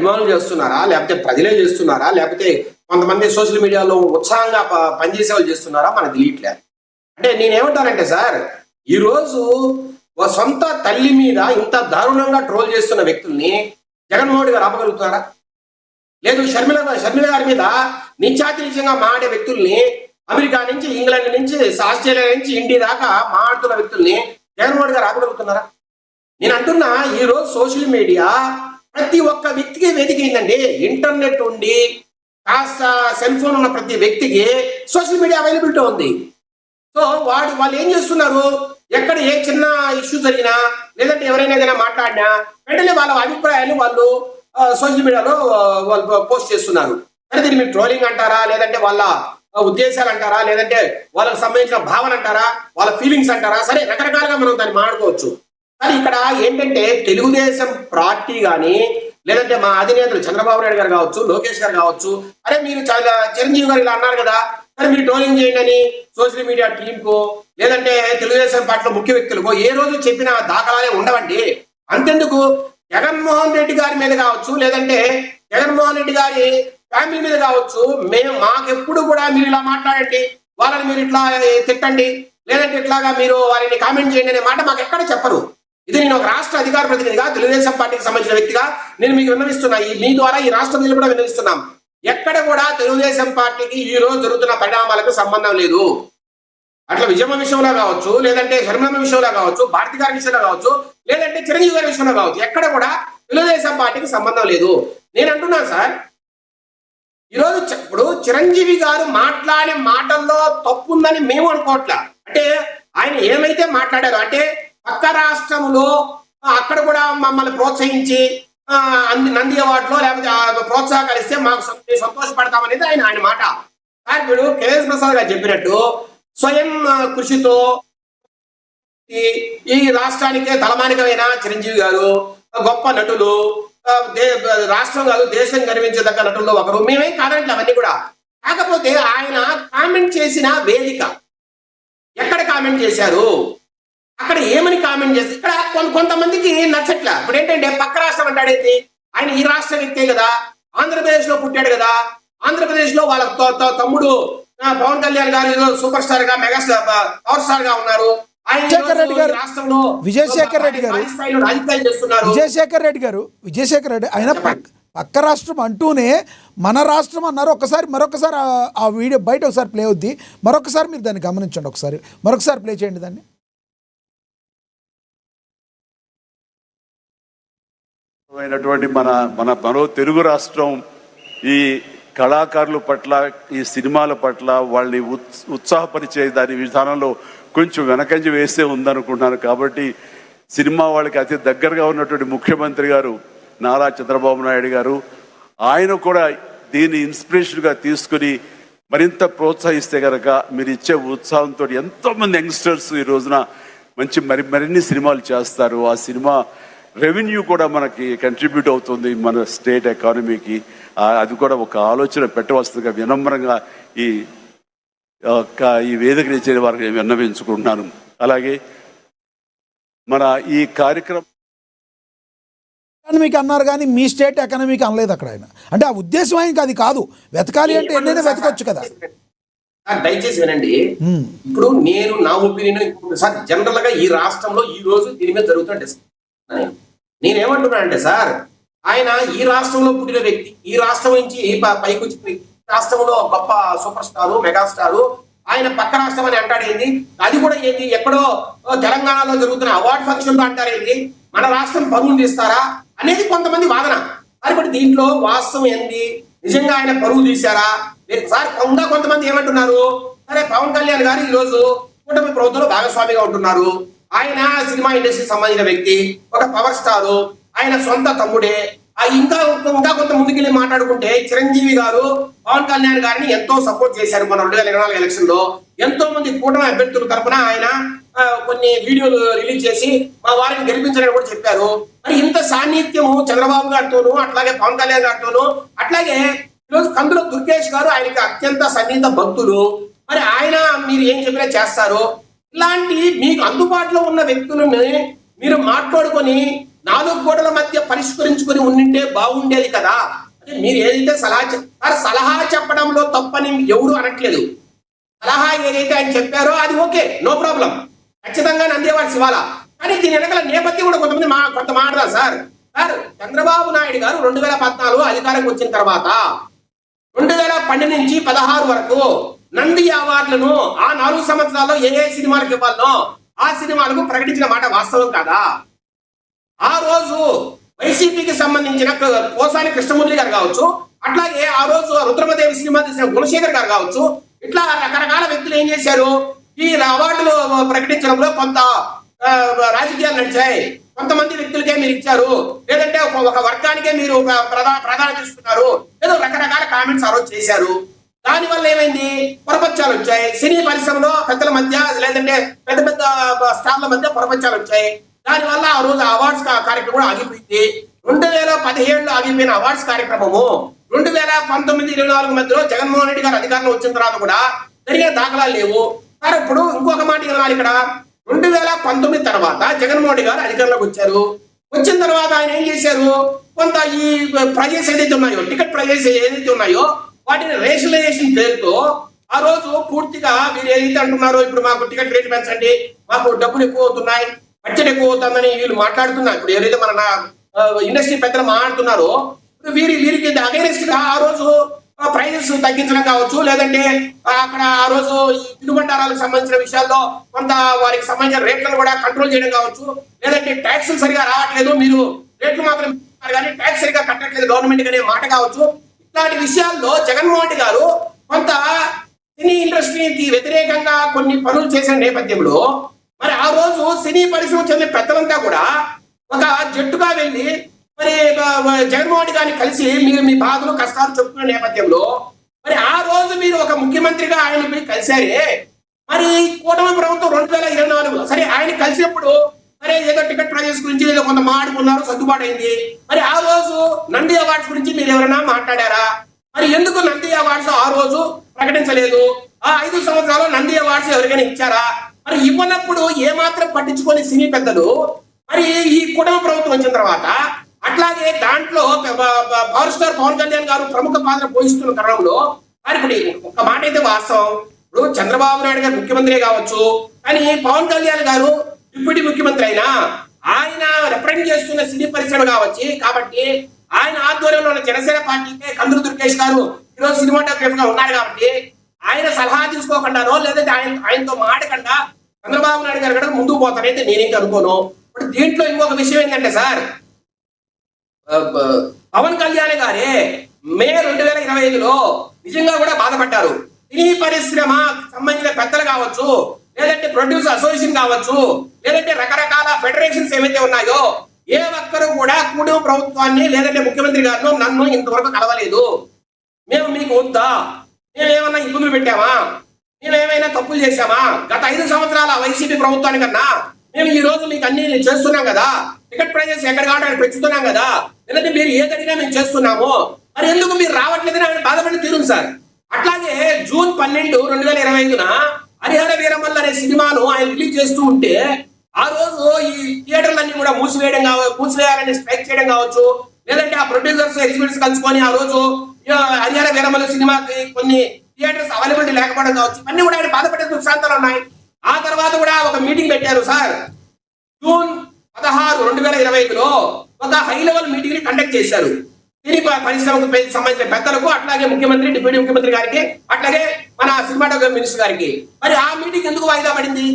అభిమానులు చేస్తున్నారా, లేకపోతే ప్రజలే చేస్తున్నారా, లేకపోతే కొంతమంది సోషల్ మీడియాలో ఉత్సాహంగా పనిచేసే వాళ్ళు చేస్తున్నారా మనకు తెలియట్లేదు. అంటే నేనేమంటానంటే సార్, ఈరోజు సొంత తల్లి మీద ఇంత దారుణంగా ట్రోల్ చేస్తున్న వ్యక్తుల్ని జగన్మోహన్ గారు ఆపగలుగుతున్నారా? లేదు షర్మిల గారి మీద నిత్యాతినిత్యంగా మాట్లాడే వ్యక్తుల్ని, అమెరికా నుంచి, ఇంగ్లాండ్ నుంచి, ఆస్ట్రేలియా నుంచి, ఇండియా దాకా మాట్లాడుతున్న వ్యక్తుల్ని జగన్మోహన్ గారు ఆపగలుగుతున్నారా? నేను అంటున్నా, ఈ రోజు సోషల్ మీడియా ప్రతి ఒక్క వ్యక్తికి వేదిక అయిందండి. ఇంటర్నెట్ ఉండి కాస్త సెల్ ఫోన్ ఉన్న ప్రతి వ్యక్తికి సోషల్ మీడియా అవైలబిలిటీ ఉంది. సో వాళ్ళు ఏం చేస్తున్నారు, ఎక్కడ ఏ చిన్న ఇష్యూ జరిగినా, లేదంటే ఎవరైనా ఏదైనా మాట్లాడినా వెంటనే వాళ్ళ అభిప్రాయాలు వాళ్ళు సోషల్ మీడియాలో వాళ్ళు పోస్ట్ చేస్తున్నారు. సరే, దీన్ని మీరు ట్రోలింగ్ అంటారా, లేదంటే వాళ్ళ ఉద్దేశాలు అంటారా, లేదంటే వాళ్ళకి సంబంధించిన భావన అంటారా, వాళ్ళ ఫీలింగ్స్ అంటారా, సరే రకరకాలుగా మనం దాన్ని మాట్లాడుకోవచ్చు. కానీ ఇక్కడ ఏంటంటే తెలుగుదేశం పార్టీ కానీ, లేదంటే మా అధినేతలు చంద్రబాబు నాయుడు గారు కావచ్చు, లోకేష్ గారు కావచ్చు, అరే మీరు చాలా చిరంజీవి గారు ఇలా అన్నారు కదా, సరే మీరు ట్రోలింగ్ చేయండి అని సోషల్ మీడియా టీంకో, లేదంటే తెలుగుదేశం పార్టీలో ముఖ్య వ్యక్తులకో ఏ రోజు చెప్పిన దాఖలాలే ఉండవండి. అంతెందుకు జగన్మోహన్ రెడ్డి గారి మీద కావచ్చు, లేదంటే జగన్మోహన్ రెడ్డి గారి ఫ్యామిలీ మీద కావచ్చు, మాకెప్పుడు కూడా మీరు ఇలా మాట్లాడండి, వాళ్ళని మీరు ఇట్లా తిట్టండి, లేదంటే ఇట్లాగా మీరు వారిని కామెంట్ చేయండి అనే మాట మాకు ఎక్కడ చెప్పరు. ఇది నేను ఒక రాష్ట్ర అధికార ప్రతినిధిగా, తెలుగుదేశం పార్టీకి సంబంధించిన వ్యక్తిగా నేను మీకు విన్నవిస్తున్నా. మీ ద్వారా ఈ రాష్ట్ర ప్రజలు కూడా విన్నవిస్తున్నాం. ఎక్కడ కూడా తెలుగుదేశం పార్టీకి ఈ రోజు జరుగుతున్న పరిణామాలకు సంబంధం లేదు. అట్లా విజయమ్మ విషయంలో కావచ్చు, లేదంటే శర్మమ్మ విషయంలో కావచ్చు, భారతి గారి విషయంలో కావచ్చు, లేదంటే చిరంజీవి గారి విషయంలో కావచ్చు, ఎక్కడ కూడా తెలుగుదేశం పార్టీకి సంబంధం లేదు. నేను అంటున్నాను సార్, ఈరోజు ఇప్పుడు చిరంజీవి గారు మాట్లాడే మాటల్లో తప్పు ఉందని మేము అనుకోవట్లా. అంటే ఆయన ఏమైతే మాట్లాడారో, అంటే పక్క రాష్ట్రంలో అక్కడ కూడా మమ్మల్ని ప్రోత్సహించి నంది అవార్డులో లేకపోతే ప్రోత్సాహకాలు ఇస్తే మాకు సంతోషపడతామనేది ఆయన మాట. కానీ ఇప్పుడు కేఎస్ ప్రసాద్ గారు చెప్పినట్టు స్వయం కృషితో ఈ రాష్ట్రానికే తలమానికమైన చిరంజీవి గారు గొప్ప నటులు, రాష్ట్రం కాదు దేశం గర్వించదగ్గ నటుల్లో ఒకరు. మేమేం కాదంటే అవన్నీ కూడా. కాకపోతే ఆయన కామెంట్ చేసిన వేదిక ఎక్కడ కామెంట్ చేశారు, అక్కడ ఏమని కామెంట్ చేసి, ఇక్కడ కొంతమందికి నచ్చట్లా. ఇప్పుడు ఏంటంటే పక్క రాష్ట్రం అంటాడేంటి, ఆయన ఈ రాష్ట్ర వ్యక్తే కదా, ఆంధ్రప్రదేశ్ లో పుట్టాడు కదా, ఆంధ్రప్రదేశ్ లో వాళ్ళ తమ్ముడు పవన్ కళ్యాణ్ గారు సూపర్ స్టార్ గా, మెగా స్టార్, పవర్ స్టార్ గా ఉన్నారు. విజయశేఖర్ రెడ్డి ఆయన పక్క రాష్ట్రం అంటూనే మన రాష్ట్రం అన్నారు. మరొకసారి ఆ వీడియో బయట ఒకసారి ప్లే అవుద్ది, మరొకసారి మీరు దాన్ని గమనించండి. మరొకసారి ప్లే చేయండి దాన్ని. మన తెలుగు రాష్ట్రం ఈ కళాకారుల పట్ల, ఈ సినిమాల పట్ల వాళ్ళని ఉత్సాహపరిచే దాని విధానంలో కొంచెం వెనకంజ వేస్తే ఉందనుకుంటున్నాను. కాబట్టి సినిమా వాళ్ళకి అతి దగ్గరగా ఉన్నటువంటి ముఖ్యమంత్రి గారు నారా చంద్రబాబు నాయుడు గారు, ఆయన కూడా దీన్ని ఇన్స్పిరేషన్గా తీసుకుని మరింత ప్రోత్సహిస్తే కనుక మీరు ఇచ్చే ఉత్సాహంతో ఎంతోమంది యంగ్స్టర్స్ ఈ రోజున మరిన్ని సినిమాలు చేస్తారు. ఆ సినిమా రెవెన్యూ కూడా మనకి కంట్రిబ్యూట్ అవుతుంది మన స్టేట్ ఎకానమీకి. అది కూడా ఒక ఆలోచన పెట్టవలసిందిగా వినమ్రంగా ఈ వేదికను ఇచ్చే వారికి విన్నవించుకుంటున్నాను. అలాగే మన ఈ కార్యక్రమం ఎకానమీకి అన్నారు కానీ మీ స్టేట్ ఎకానమీకి అనలేదు అక్కడ ఆయన. అంటే ఆ ఉద్దేశం ఆయనకి అది కాదు. వెతకాలి అంటే ఎన్నైనా వెతకొచ్చు కదా. దయచేసి వినండి. ఇప్పుడు నేను నా ఒపీనియన్ సార్, జనరల్ గా ఈ రాష్ట్రంలో ఈ రోజు దీని మీద జరుగుతున్న నేనేమంటున్నానంటే సార్, ఆయన ఈ రాష్ట్రంలో పుట్టిన వ్యక్తి, ఈ రాష్ట్రం నుంచి పైకి వచ్చిన వ్యక్తి, రాష్ట్రంలో గొప్ప సూపర్ స్టారు, మెగాస్టారు. ఆయన పక్క రాష్ట్రం అని అంటాడేంది, అది కూడా ఏంది ఎక్కడో తెలంగాణలో జరుగుతున్న అవార్డు ఫంక్షన్ లో అంటారేంది, మన రాష్ట్రం పరువులు తీస్తారా అనేది కొంతమంది వాదన. మరి దీంట్లో వాస్తవం ఏంది, నిజంగా ఆయన పరువు తీశారా సార్? కొంతమంది ఏమంటున్నారు, సరే పవన్ కళ్యాణ్ గారు ఈ రోజు కూటమి ప్రభుత్వంలో భాగస్వామిగా ఉంటున్నారు, ఆయన సినిమా ఇండస్ట్రీకి సంబంధించిన వ్యక్తి, ఒక పవర్ స్టారు, ఆయన సొంత తమ్ముడే. ఇంకా కొంత ముందుకెళ్ళి మాట్లాడుకుంటే చిరంజీవి గారు పవన్ కళ్యాణ్ గారిని ఎంతో సపోర్ట్ చేశారు. మన 2024 ఎలక్షన్ లో ఎంతో మంది కూటమి అభ్యర్థుల తరఫున ఆయన కొన్ని వీడియోలు రిలీజ్ చేసి మా వారిని గెలిపించారని కూడా చెప్పారు. మరి ఇంత సాన్నిధ్యము చంద్రబాబు గారితోనూ, అట్లాగే పవన్ కళ్యాణ్ గారితోనూ, అట్లాగే ఈరోజు కందుల దుర్గేష్ గారు ఆయనకి అత్యంత సన్నిహిత భక్తులు. మరి ఆయన మీరు ఏం చెప్పినా చేస్తారు. ఇలాంటి మీకు అందుబాటులో ఉన్న వ్యక్తులని మీరు మాట్లాడుకొని 4 గోడల మధ్య పరిష్కరించుకొని ఉండింటే బాగుండేది కదా. అంటే మీరు ఏదైతే సలహా చెప్పడంలో తప్పని ఎవరు అనట్లేదు. సలహా ఏదైతే ఆయన చెప్పారో అది ఓకే, నో ప్రాబ్లం, ఖచ్చితంగా నందేవాడు శివాల. కానీ దీని వెనకాల నేపథ్యం కూడా కొంత మాట్లాడారు సార్. చంద్రబాబు నాయుడు గారు 2014 అధికారంకి వచ్చిన తర్వాత 2012 నుంచి 16 వరకు నంది అవార్డులను ఆ 4 సంవత్సరాల్లో ఏ సినిమాలకు ఇవ్వాలనో ఆ సినిమాలకు ప్రకటించిన మాట వాస్తవం కాదా? ఆ రోజు వైసీపీకి సంబంధించిన పోసాని కృష్ణమూర్తి గారు కావచ్చు, అట్లాగే ఆ రోజు రుద్రమదేవి సినిమా తీసిన గుణశేఖర్ గారు కావచ్చు, ఇట్లా రకరకాల వ్యక్తులు ఏం చేశారు, ఈ అవార్డులు ప్రకటించడంలో కొంత రాజకీయాలు నడిచాయి. కొంతమంది వ్యక్తులకే మీరు ఇచ్చారు, లేదంటే ఒక వర్గానికే మీరు ప్రధానం చేస్తున్నారు, ఏదో రకరకాల కామెంట్స్ ఆ రోజు చేశారు. దానివల్ల ఏమైంది, పొరపచ్చాలు వచ్చాయి. సినీ పరిశ్రమలో పెద్దల మధ్య, లేదంటే పెద్ద పెద్ద స్టార్ల మధ్య పొరపచ్చాలు వచ్చాయి. దానివల్ల ఆ రోజు అవార్డ్స్ కార్యక్రమం కూడా ఆగిపోయింది. 2017లో ఆగిపోయిన అవార్డ్స్ కార్యక్రమము 2019-24 మధ్యలో జగన్మోహన్ రెడ్డి గారు అధికారంలో వచ్చిన తర్వాత కూడా జరిగిన దాఖలాలు లేవు. సార్ ఇప్పుడు ఇంకొక మాట వినాలి ఇక్కడ. 2019 తర్వాత జగన్మోహన్ రెడ్డి గారు అధికారంలోకి వచ్చారు. వచ్చిన తర్వాత ఆయన ఏం చేశారు, కొంత ఈ ప్రైజెస్ ఏదైతే ఉన్నాయో, టికెట్ ప్రైజెస్ ఏదైతే ఉన్నాయో వాటిని రేషనలైజేషన్ పేరుతో ఆ రోజు పూర్తిగా మీరు ఏదైతే అంటున్నారో, ఇప్పుడు మాకు టికెట్ రేటు పెంచండి, మాకు డబ్బులు ఎక్కువ అవుతున్నాయి, బడ్జెట్ ఎక్కువ అవుతుందని వీళ్ళు మాట్లాడుతున్నారు. ఇప్పుడు ఎవరైతే మన ఇండస్ట్రీ పెద్దలు మాట్లాడుతున్నారో వీరికి అగైనెస్ట్ గా ఆ రోజు ప్రైజెస్ తగ్గించడం కావచ్చు, లేదంటే అక్కడ ఆ రోజు ఈ తినుబండారాలకు సంబంధించిన విషయాల్లో కొంత వారికి సంబంధించిన రేట్లను కూడా కంట్రోల్ చేయడం కావచ్చు, లేదంటే ట్యాక్సులు సరిగా రావట్లేదు, మీరు రేట్లు మాత్రం కానీ ట్యాక్స్ సరిగా కట్టట్లేదు గవర్నమెంట్ అనే మాట కావచ్చు. ఇట్లాంటి విషయాల్లో జగన్మోహన్ రెడ్డి గారు కొంత సినీ ఇండస్ట్రీకి వ్యతిరేకంగా కొన్ని పనులు చేసిన నేపథ్యంలో మరి ఆ రోజు సినీ పరిశ్రమ చెందిన పెద్దలంతా కూడా ఒక జట్టుగా వెళ్ళి మరి జగన్మోహన్ రెడ్డి గారిని కలిసి మీరు మీ బాధలు కష్టాలు చెప్తున్న నేపథ్యంలో మరి ఆ రోజు మీరు ఒక ముఖ్యమంత్రిగా ఆయన పోయి కలిశారే. మరి కూటమి ప్రభుత్వం 2024 సరే ఆయన కలిసినప్పుడు సరే ఏదో టికెట్ ప్రైజెస్ గురించి ఏదో కొంత మాట్లాడుకున్నారు, సర్దుబాటు అయింది. మరి ఆ రోజు నంది అవార్డ్స్ గురించి మీరు ఎవరైనా మాట్లాడారా? మరి ఎందుకు నంది అవార్డ్స్ ఆ రోజు ప్రకటించలేదు? ఆ 5 సంవత్సరాలు నంది అవార్డ్స్ ఎవరికైనా ఇచ్చారా? మరి ఇవ్వనప్పుడు ఏమాత్రం పట్టించుకొని సినీ పెద్దలు మరి ఈ కుటుంబ ప్రభుత్వం వచ్చిన తర్వాత, అట్లాగే దాంట్లో పవర్ స్టార్ పవన్ కళ్యాణ్ గారు ప్రముఖ పాత్ర పోషిస్తున్న క్రమంలో మరి ఇప్పుడు ఒక మాట అయితే వాస్తవం, ఇప్పుడు చంద్రబాబు నాయుడు గారు ముఖ్యమంత్రి కావచ్చు, కానీ పవన్ కళ్యాణ్ గారు డిప్యూటీ ముఖ్యమంత్రి అయినా ఆయన రిప్రజెంట్ చేస్తున్న సినీ పరిశ్రమ కావచ్చు. కాబట్టి ఆయన ఆధ్వర్యంలో ఉన్న జనసేన పార్టీకి కందులు దుర్గేష్ గారు ఈరోజు సినిమాటోగ్రఫర్ గా ఉన్నారు. కాబట్టి ఆయన సలహా తీసుకోకుండానో లేదంటే ఆయనతో మాడకుండా చంద్రబాబు నాయుడు గారు కూడా ముందుకు పోతారైతే నేనైతే అనుకోను. ఇప్పుడు దీంట్లో ఇంకొక విషయం ఏంటంటే సార్, పవన్ కళ్యాణ్ గారే మే 2025లో నిజంగా కూడా బాధపడ్డారు. సినీ పరిశ్రమ సంబంధించిన పెద్దలు కావచ్చు, లేదంటే ప్రొడ్యూసర్ అసోసియేషన్ కావచ్చు, లేదంటే రకరకాల ఫెడరేషన్స్ ఏవైతే ఉన్నాయో ఏ ఒక్కరు కూడా కూటమి ప్రభుత్వాన్ని లేదంటే ముఖ్యమంత్రి గారిను నన్ను ఇంతవరకు కలవలేదు. మేము మీకు వద్దా, మేమేమన్నా ఇబ్బందులు పెట్టామా, మేమేమైనా తప్పులు చేశామా? గత 5 సంవత్సరాల వైసీపీ ప్రభుత్వానికన్నా మేము ఈ రోజు మీకు అన్ని చేస్తున్నాం కదా, టికెట్ ప్రైజెస్ ఎక్కడ కావడానికి పెంచుతున్నాం కదా, లేదంటే మీరు ఏదడినా మేము చేస్తున్నాము, మరి ఎందుకు మీరు రావట్లేదని ఆయన బాధపడి తీరుంది సార్. అట్లాగే జూన్ 12, 2025 హరిహర వీరమల్లు అనే సినిమాను ఆయన రిలీజ్ చేస్తూ ఉంటే ఆ రోజు ఈ థియేటర్లన్నీ కూడా మూసివేయాలని స్ట్రైక్ చేయడం కావచ్చు, లేదంటే ఆ ప్రొడ్యూసర్స్ ఎగ్జిబిట్స్ కలుసుకొని ఆ రోజు హరిహర వీరమల్లు సినిమాకి కొన్ని థియేటర్స్ అవైలబిలిటీ లేకపోవడం కావచ్చు, అన్ని కూడా ఆయన బాధపడే దృష్టాంతాలు ఉన్నాయి. ఆ తర్వాత కూడా ఒక మీటింగ్ పెట్టారు సార్, జూన్ 16, 2025లో ఒక హై లెవెల్ మీటింగ్ ని కండక్ట్ చేశారు సినీ పరిశ్రమకు సంబంధించిన పెద్దలకు, అట్లాగే ముఖ్యమంత్రి, డిప్యూటీ ముఖ్యమంత్రి గారికి, అట్లాగే మన సినిమాటోగ్రఫీ మినిస్టర్ గారికి. మరి ఆ మీటింగ్ ఎందుకు వాయిదా పడింది?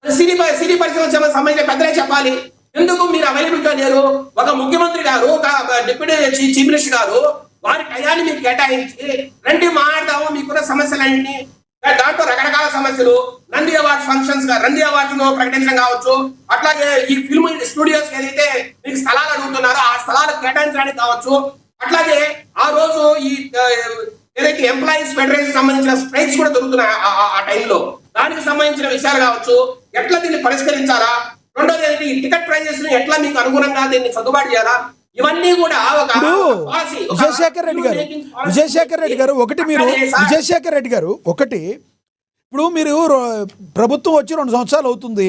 సినీ పరిశ్రమకు సంబంధించిన పెద్దలే చెప్పాలి. ఎందుకు మీరు అవైలబిలిటీ లేరు? ఒక ముఖ్యమంత్రి గారు, ఒక డిప్యూటీ చీఫ్ మినిస్టర్ గారు వారి టయాన్ని మీకు కేటాయించి రండి మాట్లాడదాము మీకున్న సమస్యలన్నింటినీ. దాంట్లో రకరకాల సమస్యలు, Nandi awards functions Nandi awards ను ప్రకటించడం కావచ్చు, అట్లాగే ఈ ఫిల్మ్ స్టూడియోస్ ఏదైతే మీకు స్థలాలు అడుగుతున్నారో ఆ స్థలాలు కేటాయించడానికి కావచ్చు, అట్లాగే ఆ రోజు ఈ ఏదైతే ఎంప్లాయీస్ ఫెడరేషన్ సంబంధించిన స్ట్రైక్స్ కూడా జరుగుతున్నాయి ఆ టైంలో, దానికి సంబంధించిన విషయాలు కావచ్చు, ఎట్లా దీన్ని పరిష్కరించాలా, రెండోది ఏంటి ఈ టికెట్ ప్రైజెస్ ను ఎట్లా మీకు అనుగుణంగా దీన్ని సర్దుబాటు చేయాలా, ఇవన్నీ కూడా ఒక విజయశేఖర్ రెడ్డి గారు ఒకటి, మీరు విజయశేఖర్ రెడ్డి గారు ఒకటి, ఇప్పుడు మీరు ప్రభుత్వం వచ్చి 2 సంవత్సరాలు అవుతుంది,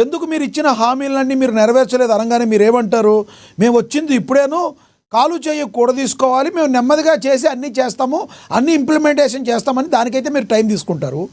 ఎందుకు మీరు ఇచ్చిన హామీలన్నీ మీరు నెరవేర్చలేదు అనగానే మీరు ఏమంటారు? మేము వచ్చింది ఇప్పుడేను, కాలు చేయ కూడా తీసుకోవాలి, మేము నెమ్మదిగా చేసి అన్నీ చేస్తాము, అన్నీ ఇంప్లిమెంటేషన్ చేస్తామని దానికైతే మీరు టైం తీసుకుంటారు.